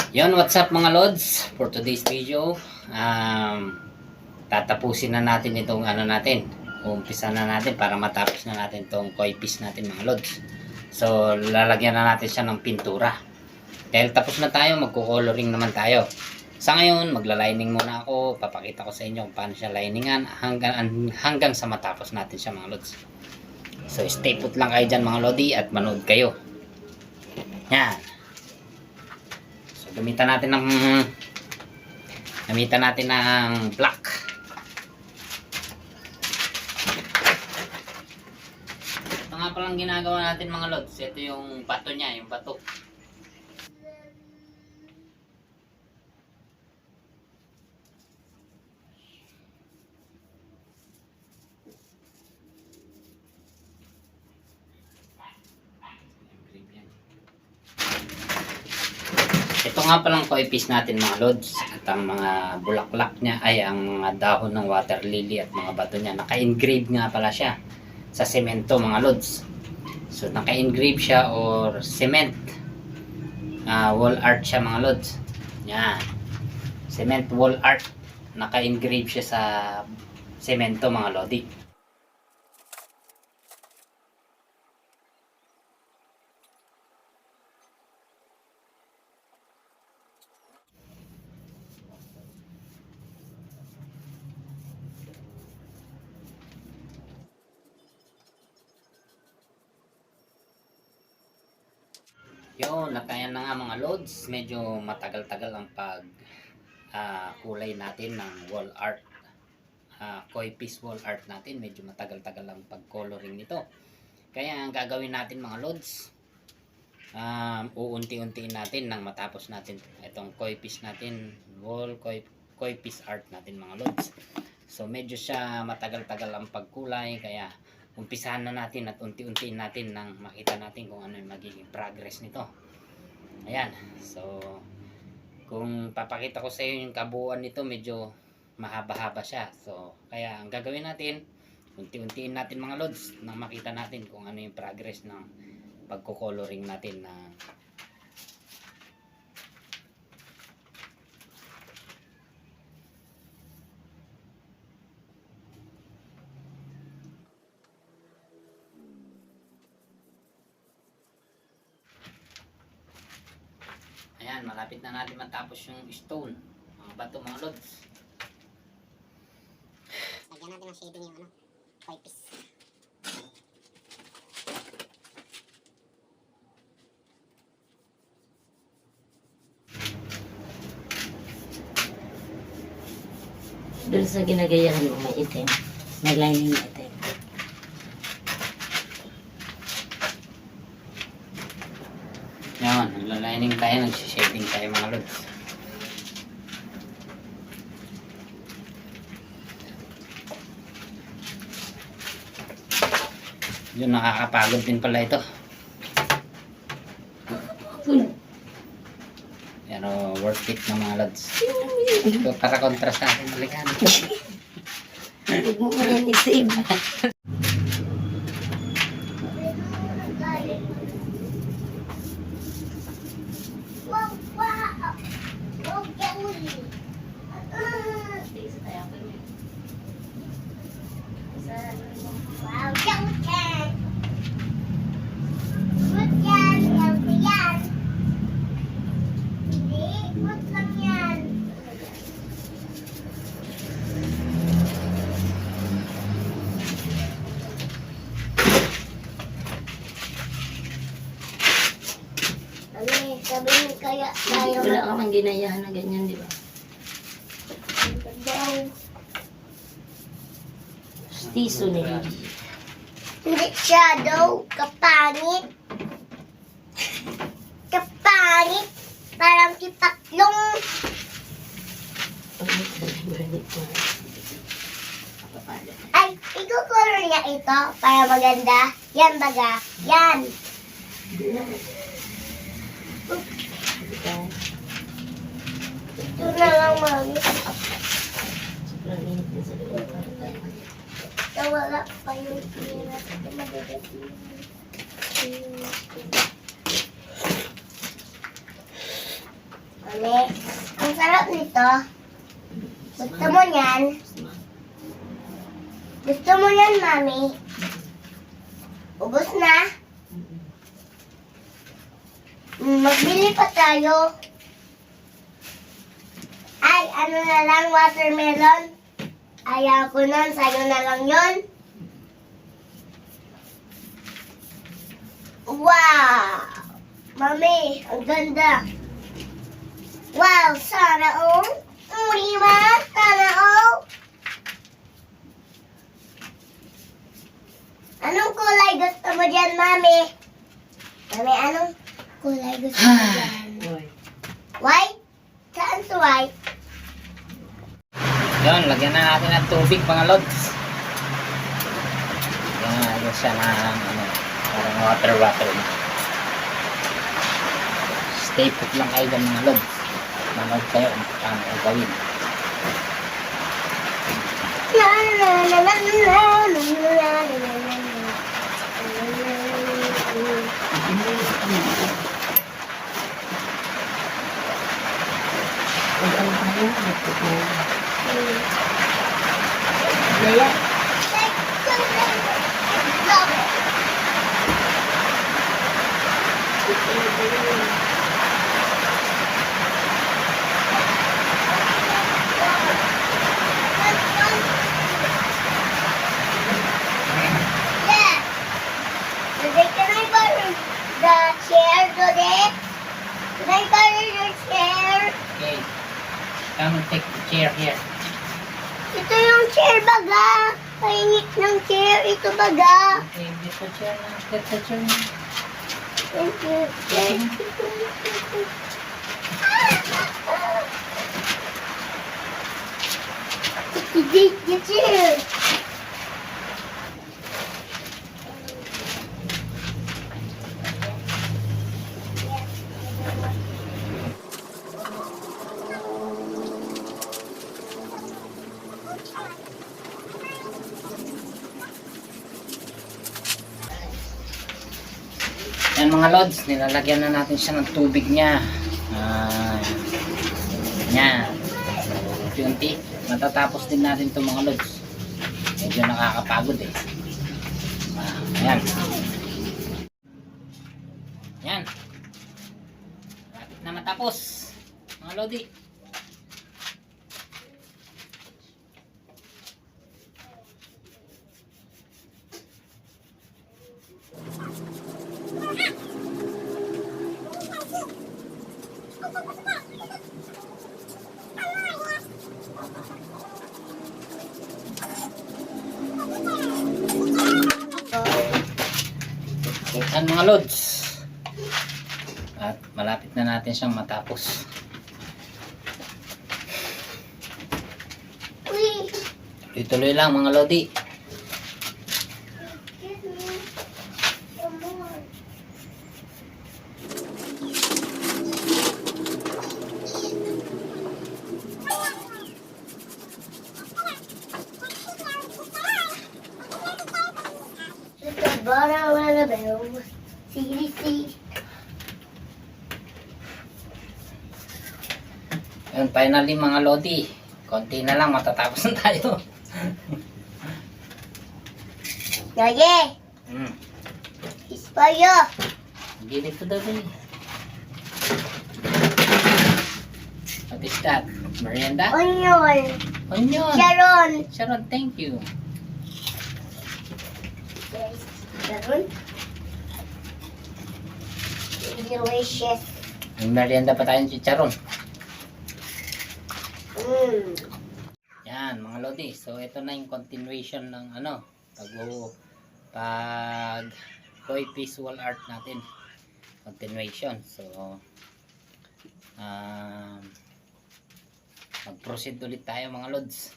Yon, what's up mga lods? For today's video, tatapusin na natin itong natin. Umpisa na natin para matapos na natin itong koi fish natin mga lods. So, lalagyan na natin siya ng pintura. Dahil tapos na tayo, magko-coloring naman tayo. Sa ngayon, magla-lining muna ako. Papakita ko sa inyo kung paano siya liningan hanggang sa matapos natin siya mga lods. So, stay put lang kayo dyan mga lodi at manood kayo. Yan. Gamitan natin ng black. Ito nga palang ginagawa natin mga lods. Ito yung bato niya, yung bato. Ito nga palang koi fish natin mga lods. At ang mga bulaklak niya ay ang mga dahon ng water lily at mga bato niya. Naka-engrave nga pala siya sa semento mga lods. So naka-engrave siya or cement. Wall art siya mga lods. Yan. Cement wall art. Naka-engrave siya sa semento mga lodi. Yun, natayan na nga mga lods. Medyo matagal-tagal ang pag kulay natin ng wall art. Koi fish wall art natin. Medyo matagal-tagal ang pag-coloring nito. Kaya ang gagawin natin mga lods, uunti-untiin natin nang matapos natin itong koi fish natin. Koi fish art natin mga lods. So medyo siya matagal-tagal ang pagkulay. Kaya umpisahan na natin at unti-untiin natin nang makita natin kung ano yung magiging progress nito. Ayan. So, kung papakita ko sa iyo yung kabuuan nito, medyo mahaba-haba siya. So, kaya ang gagawin natin, unti-untiin natin mga lods nang makita natin kung ano yung progress ng pagko-coloring natin na ayan, malapit na natin matapos yung stone. Mga bato mga lods. Lagyan natin ng shading yung koi fish. Doon sa ginagayahan mo may itim. May lining na itim. Yan, naglalining tayo, nagsishading tayo mga lods. Yun, nakakapagod din pala ito. Pero worth it na mga lods. So, para kontra sa akin, balikan. Huwag mo yan i-save. Wow, yan. Good yan. Yan. Hindi, good lang yan. Sabi mo kaya tayo. Wala ka mang ginayahan na ganyan, di ba? Stiso nila. Hindi siya daw kapangit. Kapangit. Parang kipatlong. Ay, ikukulor niya ito para maganda. Yan baga. Yan. Ito na lang mami. Wala pa yung pira. Ito magagaling. Mami, ang sarap nito. Gusto mo yan? Gusto mo yan, Mami? Ubus na? Magbili pa tayo. Ay, ano na lang, watermelon? Ayaw ko nun, sa'yo na lang yun. Wow! Mami, ang ganda. Wow, sana all. Diba? Sana all. Anong kulay gusto mo dyan, Mami? Mami, anong kulay gusto mo dyan? Uy. White? Saan sa white? Yun, lagyan na natin ng tubig mga lods. Lagyan siya ng parang water. Stay put lang kayo dyan mga lods. Manood kayo kung paano ang gawin. La la la la la la la la la. Ang ano tayo? Laya. Yeah. Today, can I borrow the chair today? Can I borrow your chair? Okay. Come and take the chair here. Ito yung chair baga. Paingit ng chair. Ito baga. Okay, get the chair na. Get the chair na. Thank you. Thank you. The chair. Yan mga lods, nilalagyan na natin siya ng tubig niya. Yan. Unti-unti. Matatapos din natin itong mga lods. Medyo nakakapagod eh. Ayan. Yan. Lapit na matapos. Mga lodi. Yan mga lods. At malapit na natin siyang matapos. Uy. Tuloy-tuloy lang mga lodi. Excuse me. Come on. Ito bara wala bell. Siri. Yan, finally mga lodi. Konti na lang matatapos na tayo. Gage. Hmm. Ispayo. Give it to the baby. What is that? Merienda? Onion. Onion. Sharon. Sharon, thank you. Yes. Sharon. Delicious. May merienda pa tayong chicharon. Yan mga lodi. So ito na yung continuation ng pag koi visual art natin. Continuation. So mag-proceed ulit tayo mga lods.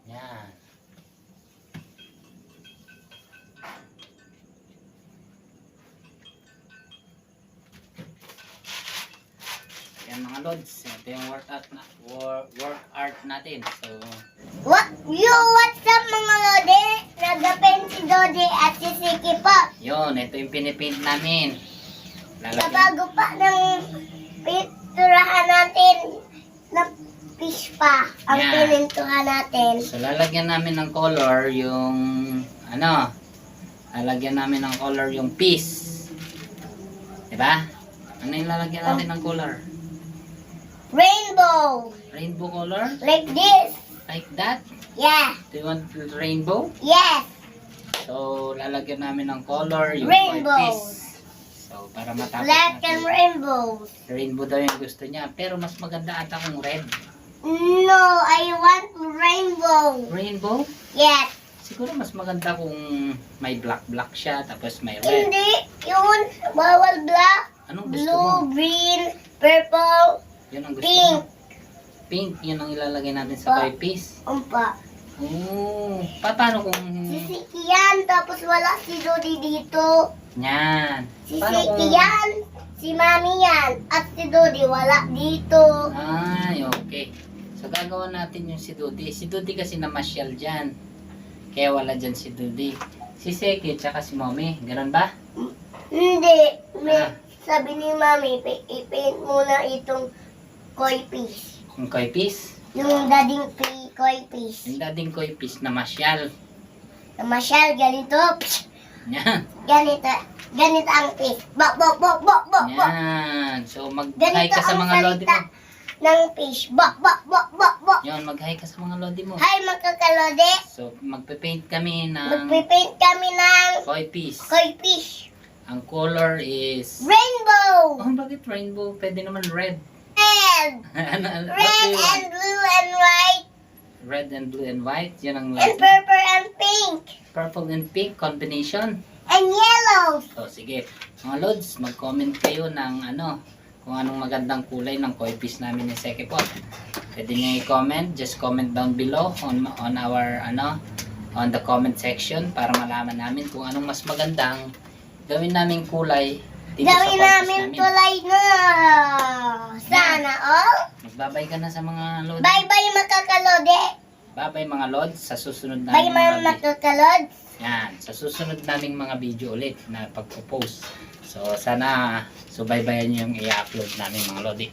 Yan. Yan mga lods, ito yung workout natin. So, What's up mga lode? Nagapen si Dodi at si Siki po. yun, ito yung pinipaint namin. Sa Lalagyan, bago pa ng pinturahan natin na fish pa ang Yeah. pinintuhan natin. so lalagyan namin ng color yung ano, lalagyan namin ng color yung piece. Diba? Ano yung lalagyan natin ng color? Rainbow. Rainbow color? Like this. Like that? Yeah. Do you want rainbow? Yes. So, lalagyan namin ng color yung Rainbow. white piece. So, para matapos Black and natin. rainbow. Rainbow daw yung gusto niya. Pero mas maganda ata kung red. No, I want rainbow. Rainbow? Yes. Siguro mas maganda kung may black siya, tapos may red. Hindi. Yun. Bawal black. Anong gusto mo? Blue, green, purple, Yun ang gusto pink. mo? Pink, yun ang ilalagay natin sa Pa. white piece. Umpa. Oh, paano kung... Si Siki yan, tapos wala si Dodi dito. Yan. Si Paano Siki kung... yan, si Mami yan, at si Dodi wala dito. Ay, okay. So, gagawa natin yung si Dodi. Si Dodi kasi namasyal dyan. Kaya wala dyan si Dodi. Si Seki, tsaka si Mommy. Ganun ba? Hindi. May, Ah. sabi ni Mami, i-paint muna itong koi fish. Yung koi piece. Yung dading koi fish. Yung dating koi piece na masyal. Na masyal, ganito. Psh, Yan. ganito. Ganito ang fish. Bok, bok, bok, bok, bok, bok. Yan. So, mag-hi Ganito ka sa ang mga lodi mo. salita ng fish. Bok, bok, bok, bok, bok. Yan, mag-hi ka sa mga lodi mo. Hi, magkakalode. So, magpe-paint kami ng Magpipaint kami ng koi piece. koi fish. Ang color is... Rainbow. Oh, bakit rainbow? Pwede naman red. Red. What do Red you want? and blue and white. Red and blue and white. Yan ang And purple and pink. purple and pink combination. And yellow. So, sige. Mga lods, mag-comment kayo ng ano, kung anong magandang kulay ng koi piece namin ni Sekipot. Pwede niyo i-comment. Just comment down below on our, ano, on the comment section para malaman namin kung anong mas magandang gawin naming kulay dito sa Gawin koi piece namin namin. tulay na. Sana all. Magbabay ka na sa mga lods. Bye-bye makakalode. Bye-bye mga lods. Sa susunod Bye naming mga mga makakalod. yan, sa susunod naming mga video ulit na pagpo-post. So sana subaybayan niyo yung i-upload namin mga lodi.